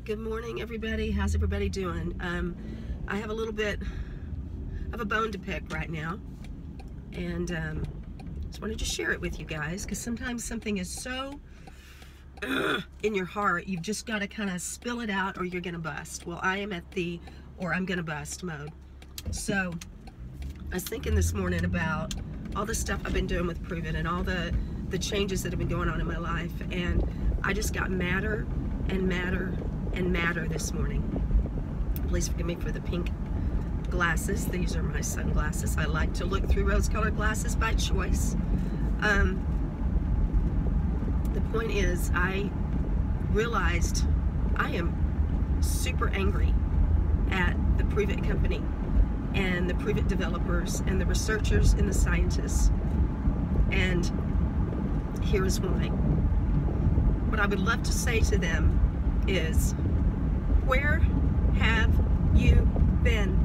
Good morning, everybody. How's everybody doing? I have a little bit of a bone to pick right now, and just wanted to share it with you guys, because sometimes something is so in your heart, you've just got to kind of spill it out or you're gonna bust. Well, I am at the I'm gonna bust mode. So I was thinking this morning about all the stuff I've been doing with Pruvit and all the changes that have been going on in my life, and I just got madder and madder and madder this morning. Please forgive me for the pink glasses. These are my sunglasses. I like to look through rose-colored glasses by choice. The point is, I realized I am super angry at the Pruvit company and the Pruvit developers and the researchers and the scientists. And here is why. What I would love to say to them is, where have you been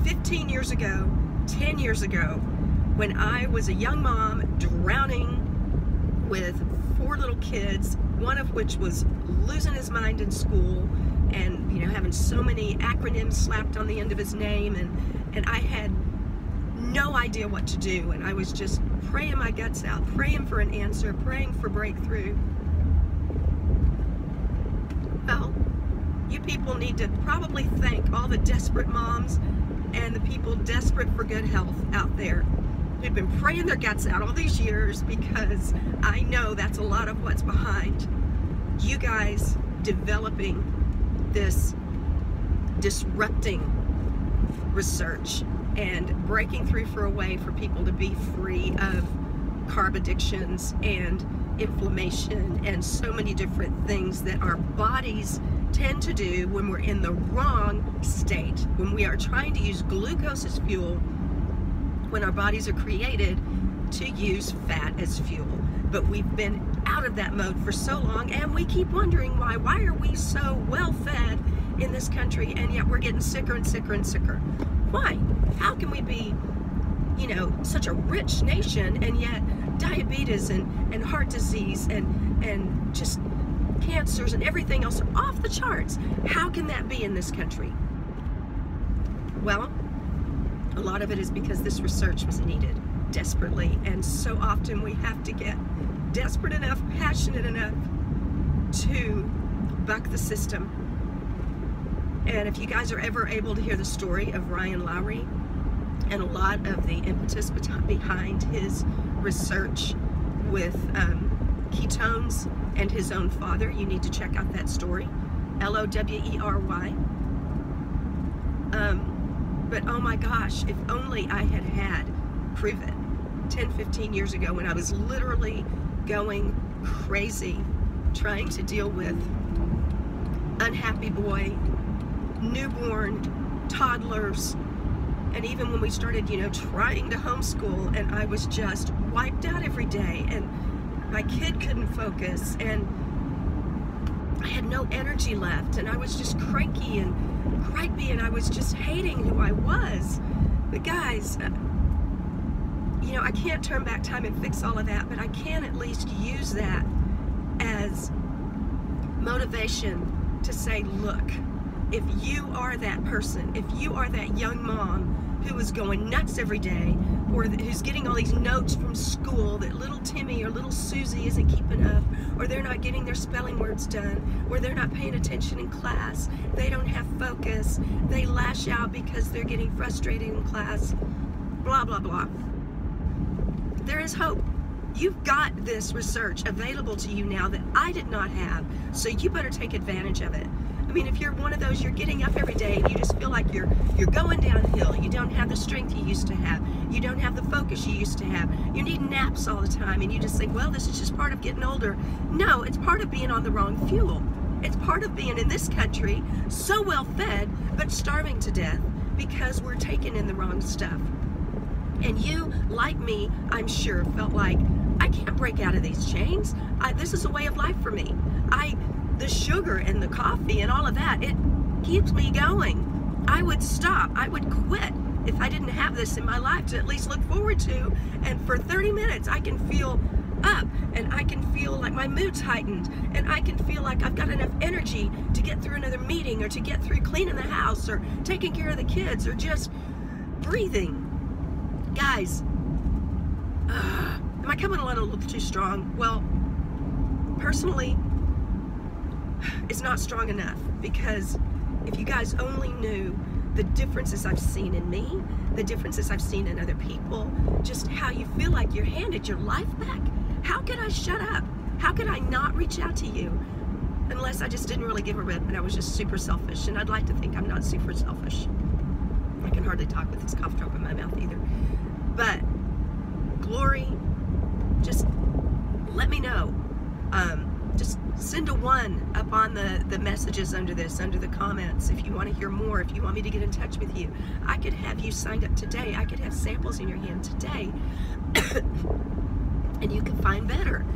15 years ago, 10 years ago, when I was a young mom drowning with 4 little kids, one of which was losing his mind in school and, you know, having so many acronyms slapped on the end of his name, and I had no idea what to do, and I was just praying my guts out, praying for an answer, praying for breakthrough. Well, you people need to probably thank all the desperate moms and the people desperate for good health out there who've been praying their guts out all these years, because I know that's a lot of what's behind you guys developing this disrupting research and breaking through for a way for people to be free of carb addictions and inflammation and so many different things that our bodies tend to do when we're in the wrong state, when we are trying to use glucose as fuel, when our bodies are created to use fat as fuel. But we've been out of that mode for so long, and we keep wondering why. Why are we so well fed in this country, and yet we're getting sicker and sicker and sicker? Why? How can we be, you know, such a rich nation, and yet diabetes and heart disease and just cancers and everything else are off the charts? How can that be in this country? Well, a lot of it is because this research was needed desperately, and so often we have to get desperate enough, passionate enough to buck the system. And if you guys are ever able to hear the story of Ryan Lowry and a lot of the impetus behind his research with ketones and his own father, you need to check out that story, L-O-W-E-R-Y. But oh my gosh, if only I had had Pruvit 10, 15 years ago, when I was literally going crazy trying to deal with unhappy boy, newborn, toddlers, and even when we started, you know, trying to homeschool, and I was just wiped out every day, and my kid couldn't focus, and I had no energy left, and I was just cranky and gripey, and I was just hating who I was. But guys, you know, I can't turn back time and fix all of that, but I can at least use that as motivation to say, look, if you are that person, if you are that young mom who is going nuts every day, or who's getting all these notes from school that little Timmy or little Susie isn't keeping up, or they're not getting their spelling words done, or they're not paying attention in class, they don't have focus, they lash out because they're getting frustrated in class, blah, blah, blah. There is hope. You've got this research available to you now that I did not have, so you better take advantage of it. I mean, if you're one of those, you're getting up every day and you just feel like you're going downhill, you don't have the strength you used to have, you don't have the focus you used to have, you need naps all the time, and you just think, well, this is just part of getting older. No, it's part of being on the wrong fuel. It's part of being in this country so well fed, but starving to death because we're taking in the wrong stuff. And you, like me, I'm sure, felt like, I can't break out of these chains. This is a way of life for me. The sugar and the coffee and all of that, it keeps me going. I would stop. I would quit if I didn't have this in my life to at least look forward to. And for 30 minutes, I can feel up, and I can feel like my mood's heightened, and I can feel like I've got enough energy to get through another meeting, or to get through cleaning the house, or taking care of the kids, or just breathing. Guys, am I coming on a little too strong? Well, personally, it's not strong enough, because if you guys only knew the differences I've seen in me, the differences I've seen in other people, just how you feel like you're handed your life back. How could I shut up? How could I not reach out to you? Unless I just didn't really give a rip and I was just super selfish. And I'd like to think I'm not super selfish. I can hardly talk with this cough drop in my mouth either. But, Glory, just let me know. Just send a 1 up on the messages under this, under the comments, if you want to hear more, if you want me to get in touch with you. I could have you signed up today. I could have samples in your hand today. And you can find better.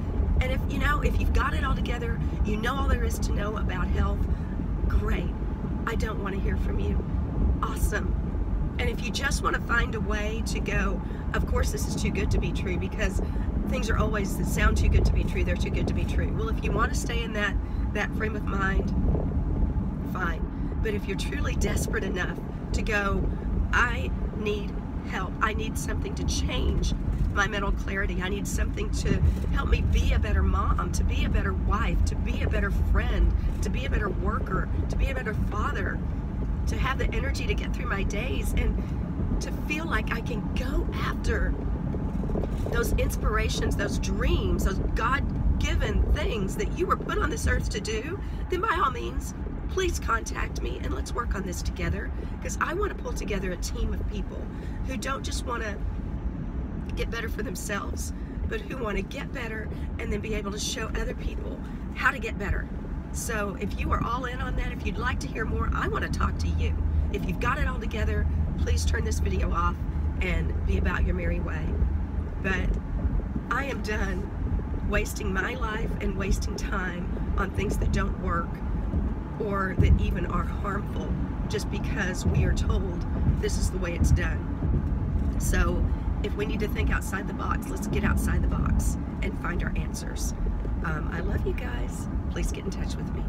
And if you've got it all together, you know all there is to know about health, great. I don't want to hear from you. Awesome. And if you just want to find a way to go, of course this is too good to be true, because things are always that sound too good to be true, they're too good to be true. Well, if you want to stay in that frame of mind, fine. But if you're truly desperate enough to go, I need help, I need something to change my mental clarity, I need something to help me be a better mom, to be a better wife, to be a better friend, to be a better worker, to be a better father, to have the energy to get through my days, and to feel like I can go after those inspirations, those dreams, those God-given things that you were put on this earth to do, then by all means, please contact me and let's work on this together, because I want to pull together a team of people who don't just want to get better for themselves, but who want to get better and then be able to show other people how to get better. So if you are all in on that, if you'd like to hear more, I want to talk to you. If you've got it all together, please turn this video off and be about your merry way. But I am done wasting my life and wasting time on things that don't work or that even are harmful just because we are told this is the way it's done. So if we need to think outside the box, let's get outside the box and find our answers. I love you guys. Please get in touch with me.